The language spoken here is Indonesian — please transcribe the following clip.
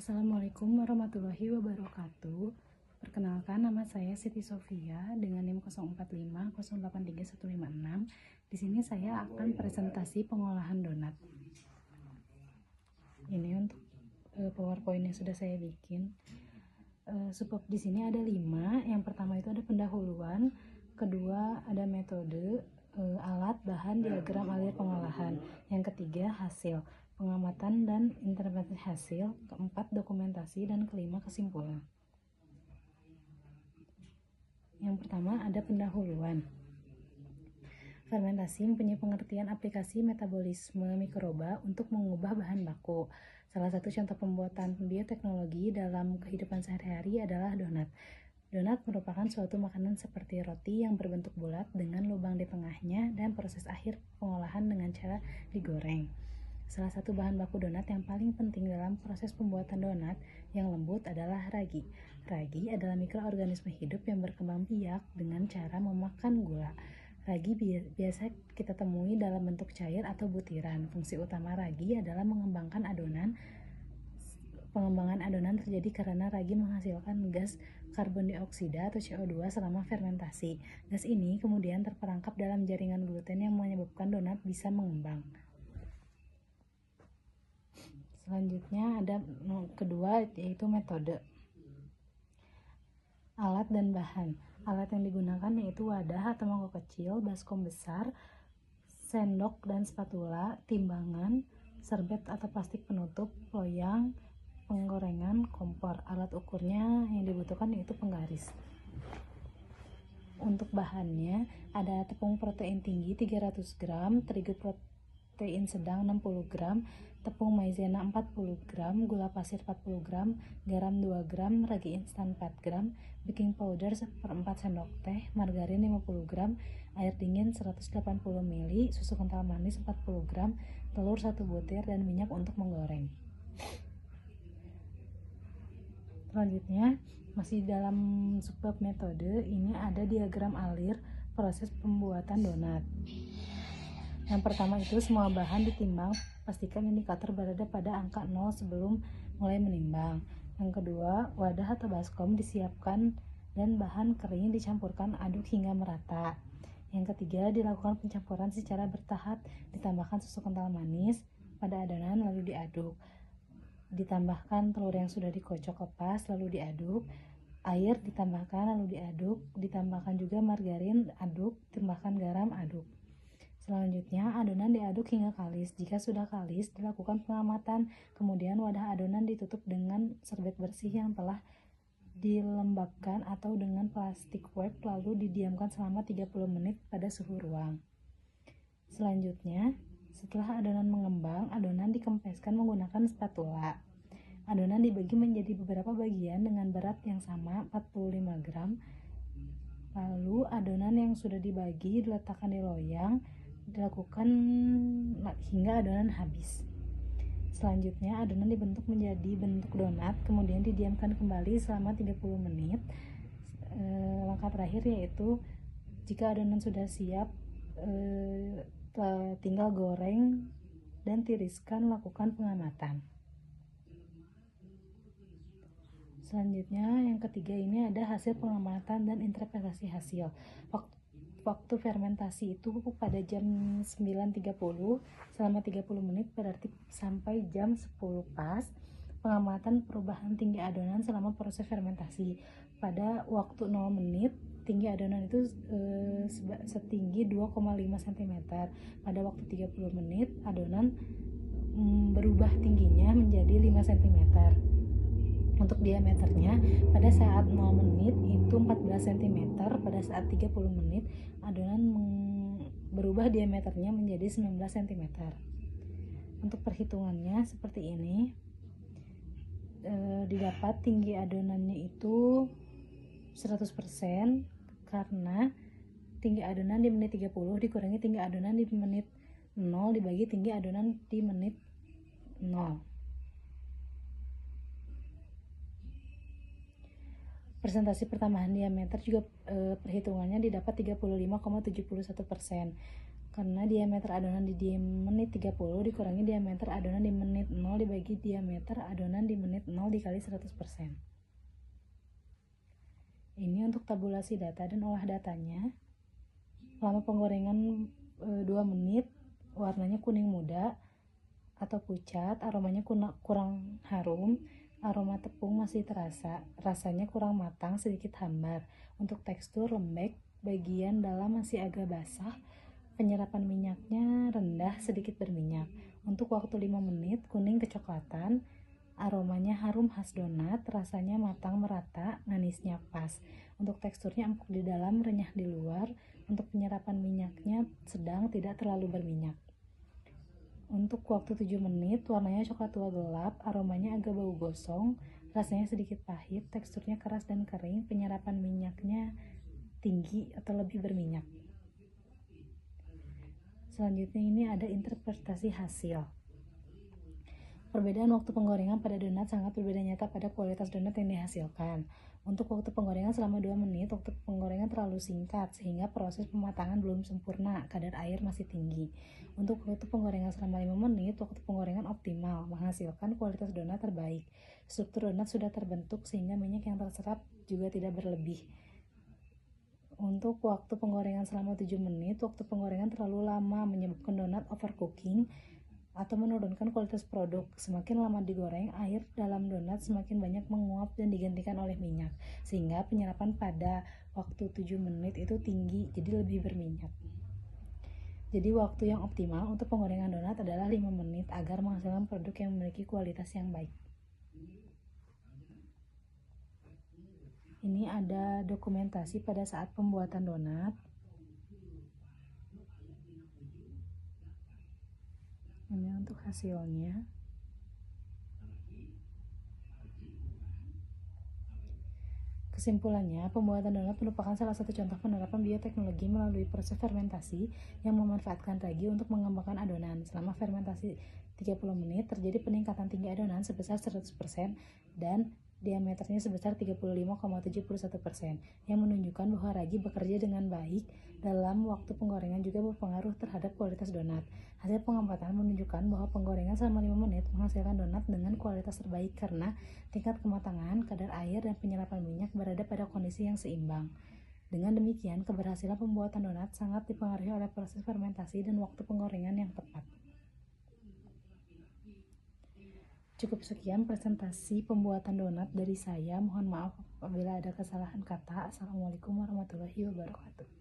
Assalamualaikum warahmatullahi wabarakatuh. Perkenalkan, nama saya Siti Sofia dengan NIM 0450835156. Di sini saya akan presentasi pengolahan donat. Ini untuk PowerPoint yang sudah saya bikin. Subbab di sini ada 5. Yang pertama itu ada pendahuluan, kedua ada metode, alat, bahan, diagram alir pengolahan. Yang ketiga hasil, pengamatan dan interpretasi hasil. Keempat dokumentasi, dan kelima kesimpulan. Yang pertama ada pendahuluan. Fermentasi mempunyai pengertian aplikasi metabolisme mikroba untuk mengubah bahan baku. Salah satu contoh pembuatan bioteknologi dalam kehidupan sehari-hari adalah donat. Donat merupakan suatu makanan seperti roti yang berbentuk bulat dengan lubang di tengahnya dan proses akhir pengolahan dengan cara digoreng. Salah satu bahan baku donat yang paling penting dalam proses pembuatan donat yang lembut adalah ragi. Ragi adalah mikroorganisme hidup yang berkembang biak dengan cara memakan gula. Ragi biasa kita temui dalam bentuk cair atau butiran. Fungsi utama ragi adalah mengembangkan adonan. Pengembangan adonan terjadi karena ragi menghasilkan gas karbon dioksida atau CO2 selama fermentasi. Gas ini kemudian terperangkap dalam jaringan gluten yang menyebabkan donat bisa mengembang. Selanjutnya ada kedua, yaitu metode. Alat dan bahan. Alat yang digunakan yaitu wadah atau mangkok kecil, baskom besar, sendok dan spatula, timbangan, serbet atau plastik penutup, loyang, penggorengan, kompor. Alat ukurnya yang dibutuhkan yaitu penggaris. Untuk bahannya ada tepung protein tinggi 300 gram, terigu protein sedang 60 gram, tepung maizena 40 gram, gula pasir 40 gram, garam 2 gram, ragi instan 4 gram, baking powder 1/4 sendok teh, margarin 50 gram, air dingin 180 ml, susu kental manis 40 gram, telur 1 butir, dan minyak untuk menggoreng. Selanjutnya, masih dalam subbab metode, ini ada diagram alir proses pembuatan donat. Yang pertama itu semua bahan ditimbang, pastikan indikator berada pada angka 0 sebelum mulai menimbang. Yang kedua, wadah atau baskom disiapkan dan bahan kering dicampurkan aduk hingga merata. Yang ketiga, dilakukan pencampuran secara bertahap, ditambahkan susu kental manis pada adonan lalu diaduk. Ditambahkan telur yang sudah dikocok lepas lalu diaduk. Air ditambahkan lalu diaduk, ditambahkan juga margarin, aduk, tambahkan garam, aduk. Selanjutnya, adonan diaduk hingga kalis. Jika sudah kalis, dilakukan pengamatan. Kemudian wadah adonan ditutup dengan serbet bersih yang telah dilembabkan atau dengan plastik wrap lalu didiamkan selama 30 menit pada suhu ruang. Selanjutnya, setelah adonan mengembang, adonan dikempeskan menggunakan spatula. Adonan dibagi menjadi beberapa bagian dengan berat yang sama, 45 gram. Lalu adonan yang sudah dibagi diletakkan di loyang, dilakukan hingga adonan habis. Selanjutnya, adonan dibentuk menjadi bentuk donat, kemudian didiamkan kembali selama 30 menit. Langkah terakhir yaitu jika adonan sudah siap, tinggal goreng dan tiriskan, lakukan pengamatan. Selanjutnya, yang ketiga ini ada hasil pengamatan dan interpretasi hasil. Waktu fermentasi itu pada jam 9.30 selama 30 menit, berarti sampai jam 10 pas. Pengamatan perubahan tinggi adonan selama proses fermentasi. Pada waktu 0 menit, tinggi adonan itu setinggi 2,5 cm. Pada waktu 30 menit, adonan berubah tingginya menjadi 5 cm. Untuk diameternya, pada saat 0 menit itu 14 cm, pada saat 30 menit adonan berubah diameternya menjadi 19 cm. Untuk perhitungannya seperti ini, didapat tinggi adonannya itu 100% karena tinggi adonan di menit 30 dikurangi tinggi adonan di menit 0 dibagi tinggi adonan di menit 0. Persentase pertambahan diameter juga perhitungannya didapat 35,71%. karena diameter adonan di menit 30 dikurangi diameter adonan di menit 0 dibagi diameter adonan di menit 0 dikali 100%. Ini untuk tabulasi data dan olah datanya. Lama penggorengan 2 menit, warnanya kuning muda atau pucat, aromanya kurang harum, aroma tepung masih terasa, rasanya kurang matang, sedikit hambar. Untuk tekstur lembek, bagian dalam masih agak basah, penyerapan minyaknya rendah, sedikit berminyak. Untuk waktu 5 menit, kuning kecoklatan, aromanya harum khas donat, rasanya matang merata, manisnya pas. Untuk teksturnya empuk di dalam, renyah di luar. Untuk penyerapan minyaknya sedang, tidak terlalu berminyak. Untuk waktu 7 menit, warnanya coklat tua gelap, aromanya agak bau gosong, rasanya sedikit pahit, teksturnya keras dan kering, penyerapan minyaknya tinggi atau lebih berminyak. Selanjutnya ini ada interpretasi hasil. Perbedaan waktu penggorengan pada donat sangat berbeda nyata pada kualitas donat yang dihasilkan. Untuk waktu penggorengan selama 2 menit, waktu penggorengan terlalu singkat sehingga proses pematangan belum sempurna, kadar air masih tinggi. Untuk waktu penggorengan selama 5 menit, waktu penggorengan optimal, menghasilkan kualitas donat terbaik. Struktur donat sudah terbentuk sehingga minyak yang terserap juga tidak berlebih. Untuk waktu penggorengan selama 7 menit, waktu penggorengan terlalu lama menyebabkan donat overcooking atau menurunkan kualitas produk. Semakin lama digoreng, air dalam donat semakin banyak menguap dan digantikan oleh minyak, sehingga penyerapan pada waktu 7 menit itu tinggi, jadi lebih berminyak. Jadi waktu yang optimal untuk penggorengan donat adalah 5 menit agar menghasilkan produk yang memiliki kualitas yang baik. Ini ada dokumentasi pada saat pembuatan donat. Ini untuk hasilnya. Kesimpulannya, pembuatan donat merupakan salah satu contoh penerapan bioteknologi melalui proses fermentasi yang memanfaatkan ragi untuk mengembangkan adonan. Selama fermentasi 30 menit, terjadi peningkatan tinggi adonan sebesar 100% dan diameternya sebesar 35,71%, yang menunjukkan bahwa ragi bekerja dengan baik dalam waktu penggorengan juga berpengaruh terhadap kualitas donat. Hasil pengamatan menunjukkan bahwa penggorengan selama 5 menit menghasilkan donat dengan kualitas terbaik karena tingkat kematangan, kadar air, dan penyerapan minyak berada pada kondisi yang seimbang. Dengan demikian, keberhasilan pembuatan donat sangat dipengaruhi oleh proses fermentasi dan waktu penggorengan yang tepat. Cukup sekian presentasi pembuatan donat dari saya. Mohon maaf apabila ada kesalahan kata. Assalamualaikum warahmatullahi wabarakatuh.